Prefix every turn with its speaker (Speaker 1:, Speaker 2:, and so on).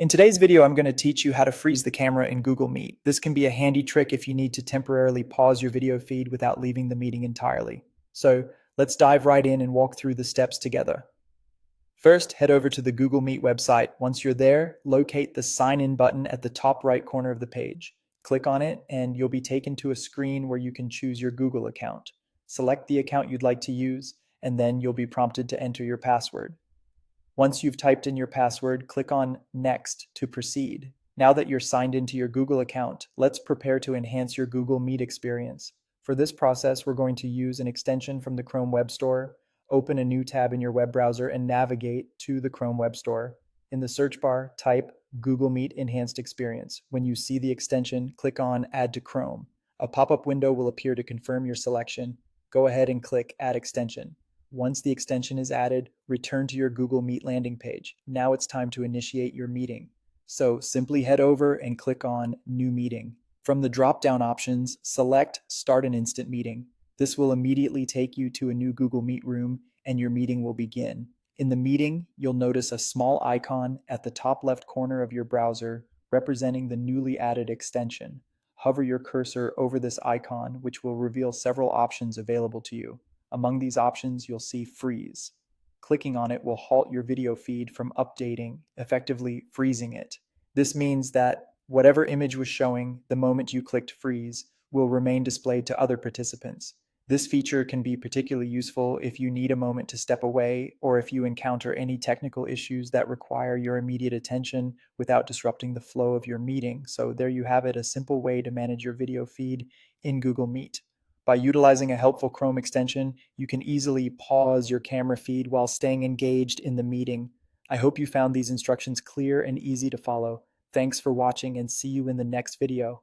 Speaker 1: In today's video, I'm going to teach you how to freeze the camera in Google Meet. This can be a handy trick if you need to temporarily pause your video feed without leaving the meeting entirely. So let's dive right in and walk through the steps together. First, head over to the Google Meet website. Once you're there, locate the Sign In button at the top right corner of the page. Click on it and you'll be taken to a screen where you can choose your Google account. Select the account you'd like to use, and then you'll be prompted to enter your password. Once you've typed in your password, click on Next to proceed. Now that you're signed into your Google account, let's prepare to enhance your Google Meet experience. For this process, we're going to use an extension from the Chrome Web Store. Open a new tab in your web browser and navigate to the Chrome Web Store. In the search bar, type Google Meet Enhanced Experience. When you see the extension, click on Add to Chrome. A pop-up window will appear to confirm your selection. Go ahead and click Add Extension. Once the extension is added, return to your Google Meet landing page. Now it's time to initiate your meeting. So simply head over and click on New Meeting. From the drop-down options, select Start an Instant Meeting. This will immediately take you to a new Google Meet room and your meeting will begin. In the meeting, you'll notice a small icon at the top left corner of your browser representing the newly added extension. Hover your cursor over this icon, which will reveal several options available to you. Among these options, you'll see Freeze. Clicking on it will halt your video feed from updating, effectively freezing it. This means that whatever image was showing the moment you clicked Freeze will remain displayed to other participants. This feature can be particularly useful if you need a moment to step away or if you encounter any technical issues that require your immediate attention without disrupting the flow of your meeting. So there you have it, a simple way to manage your video feed in Google Meet. By utilizing a helpful Chrome extension, you can easily pause your camera feed while staying engaged in the meeting. I hope you found these instructions clear and easy to follow. Thanks for watching and see you in the next video.